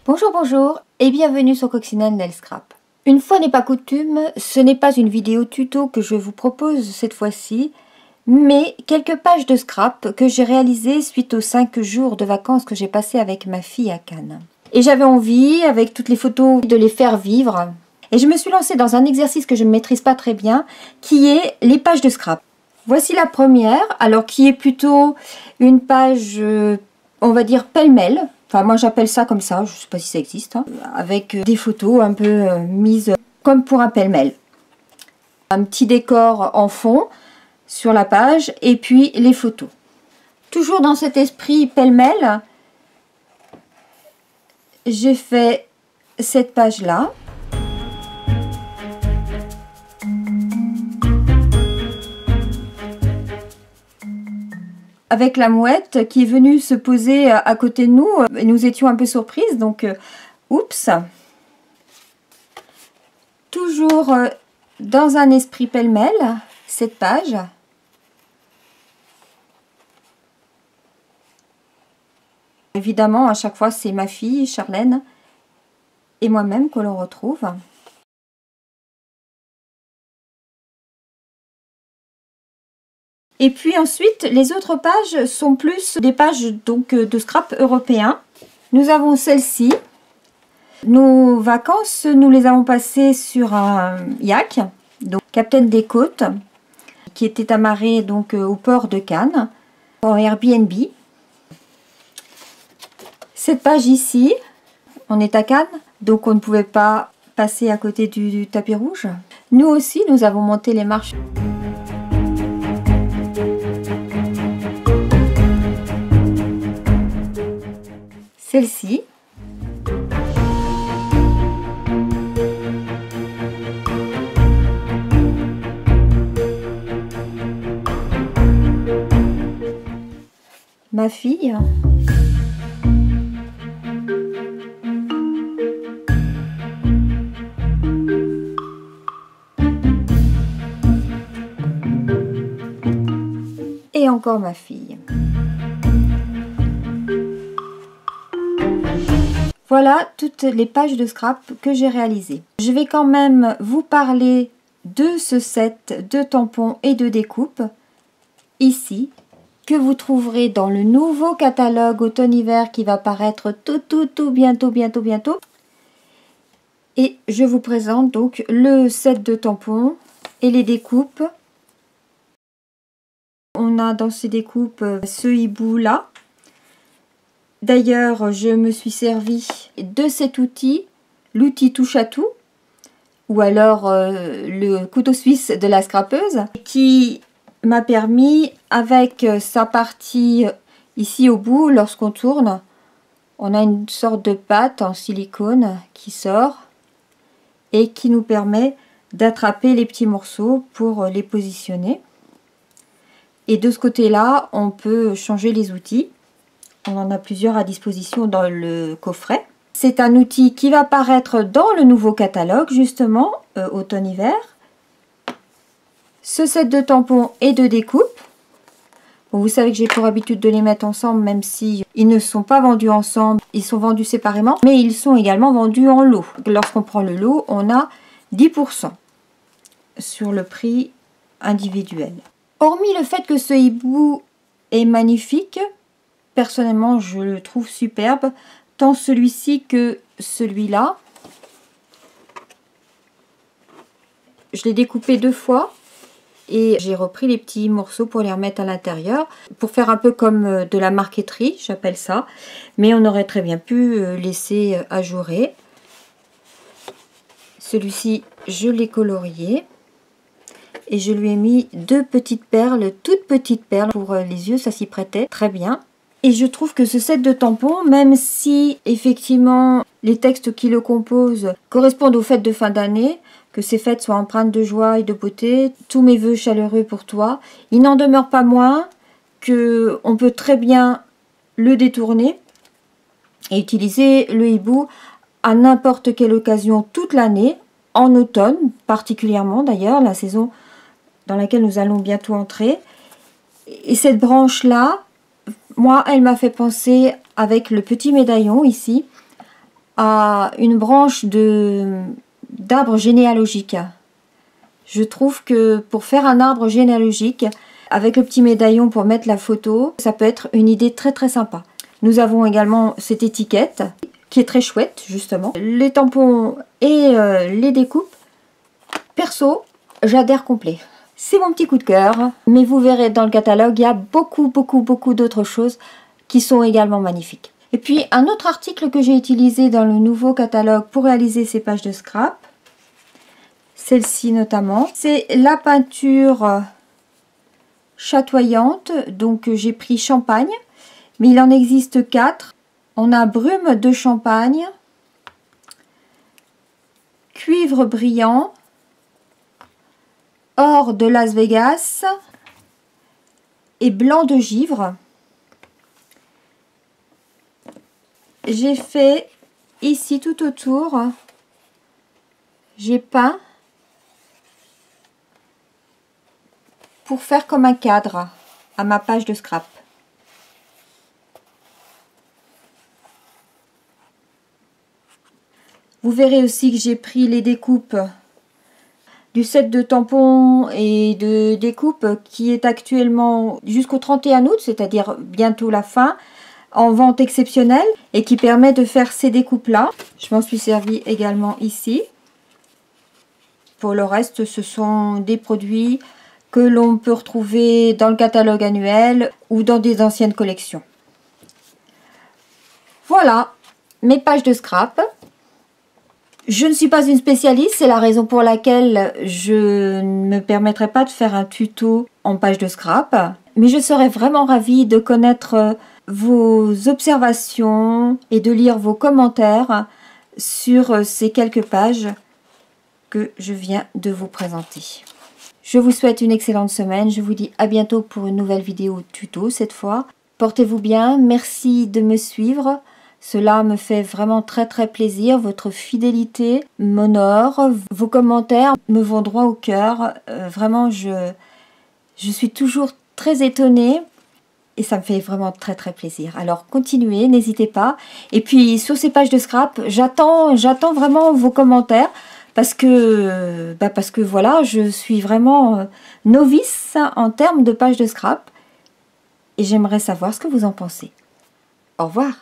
Bonjour, bonjour et bienvenue sur Coccinelle Nail Scrap. Une fois n'est pas coutume, ce n'est pas une vidéo tuto que je vous propose cette fois-ci, mais quelques pages de scrap que j'ai réalisées suite aux 5 jours de vacances que j'ai passé avec ma fille à Cannes. Et j'avais envie, avec toutes les photos, de les faire vivre. Et je me suis lancée dans un exercice que je ne maîtrise pas très bien, qui est les pages de scrap. Voici la première, alors qui est plutôt une page, on va dire pêle-mêle. Enfin, moi j'appelle ça comme ça, je ne sais pas si ça existe, hein, avec des photos un peu mises comme pour un pêle-mêle. Un petit décor en fond sur la page et puis les photos. Toujours dans cet esprit pêle-mêle, j'ai fait cette page-là. Avec la mouette qui est venue se poser à côté de nous, nous étions un peu surprises, donc oups. Toujours dans un esprit pêle-mêle, cette page. Évidemment, à chaque fois, c'est ma fille, Charlène, et moi-même que l'on retrouve. Et puis ensuite, les autres pages sont plus des pages donc de scrap européen. Nous avons celle-ci. Nos vacances, nous les avons passées sur un yacht, donc Capitaine des Côtes, qui était amarré donc au port de Cannes, en Airbnb. Cette page ici, on est à Cannes, donc on ne pouvait pas passer à côté du tapis rouge. Nous aussi, nous avons monté les marches. Celle-ci. Ma fille. Et encore ma fille. Voilà toutes les pages de scrap que j'ai réalisées. Je vais quand même vous parler de ce set de tampons et de découpes ici, que vous trouverez dans le nouveau catalogue automne-hiver qui va paraître tout bientôt. Et je vous présente donc le set de tampons et les découpes. On a dans ces découpes ce hibou là. D'ailleurs, je me suis servi de cet outil, l'outil touche à tout, ou alors le couteau suisse de la scrapeuse, qui m'a permis, avec sa partie ici au bout, lorsqu'on tourne, on a une sorte de pâte en silicone qui sort et qui nous permet d'attraper les petits morceaux pour les positionner. Et de ce côté-là, on peut changer les outils. On en a plusieurs à disposition dans le coffret. C'est un outil qui va apparaître dans le nouveau catalogue, justement, automne-hiver. Ce set de tampons et de découpes. Bon, vous savez que j'ai pour habitude de les mettre ensemble, même si ils ne sont pas vendus ensemble. Ils sont vendus séparément, mais ils sont également vendus en lot. Lorsqu'on prend le lot, on a 10% sur le prix individuel. Hormis le fait que ce hibou est magnifique, personnellement, je le trouve superbe, tant celui-ci que celui-là. Je l'ai découpé 2 fois et j'ai repris les petits morceaux pour les remettre à l'intérieur, pour faire un peu comme de la marqueterie, j'appelle ça. Mais on aurait très bien pu laisser ajourer. Celui-ci, je l'ai colorié. Et je lui ai mis 2 petites perles, toutes petites perles, pour les yeux, ça s'y prêtait très bien. Et je trouve que ce set de tampons, même si effectivement les textes qui le composent correspondent aux fêtes de fin d'année, que ces fêtes soient empreintes de joie et de beauté, tous mes vœux chaleureux pour toi, il n'en demeure pas moins qu'on peut très bien le détourner et utiliser le hibou à n'importe quelle occasion toute l'année, en automne particulièrement d'ailleurs, la saison dans laquelle nous allons bientôt entrer. Et cette branche-là, moi, elle m'a fait penser, avec le petit médaillon ici, à une branche d'arbre généalogique. Je trouve que pour faire un arbre généalogique, avec le petit médaillon pour mettre la photo, ça peut être une idée très très sympa. Nous avons également cette étiquette qui est très chouette justement. Les tampons et les découpes, perso, j'adhère complet. C'est mon petit coup de cœur, mais vous verrez dans le catalogue, il y a beaucoup d'autres choses qui sont également magnifiques. Et puis un autre article que j'ai utilisé dans le nouveau catalogue pour réaliser ces pages de scrap, celle-ci notamment, c'est la peinture chatoyante. Donc j'ai pris champagne, mais il en existe 4. On a brume de champagne, cuivre brillant, or de Las Vegas et blanc de givre. J'ai fait ici tout autour, j'ai peint pour faire comme un cadre à ma page de scrap. Vous verrez aussi que j'ai pris les découpes du set de tampons et de découpes qui est actuellement jusqu'au 31 août, c'est-à-dire bientôt la fin, en vente exceptionnelle et qui permet de faire ces découpes là. Je m'en suis servi également ici. Pour le reste, ce sont des produits que l'on peut retrouver dans le catalogue annuel ou dans des anciennes collections. Voilà mes pages de scrap. Je ne suis pas une spécialiste, c'est la raison pour laquelle je ne me permettrai pas de faire un tuto en page de scrap. Mais je serais vraiment ravie de connaître vos observations et de lire vos commentaires sur ces quelques pages que je viens de vous présenter. Je vous souhaite une excellente semaine. Je vous dis à bientôt pour une nouvelle vidéo tuto cette fois. Portez-vous bien. Merci de me suivre. Cela me fait vraiment très plaisir. Votre fidélité m'honore. Vos commentaires me vont droit au cœur. Vraiment, je suis toujours très étonnée. Et ça me fait vraiment très plaisir. Alors continuez, n'hésitez pas. Et puis sur ces pages de scrap, j'attends vraiment vos commentaires. Parce que voilà, je suis vraiment novice en termes de pages de scrap. Et j'aimerais savoir ce que vous en pensez. Au revoir.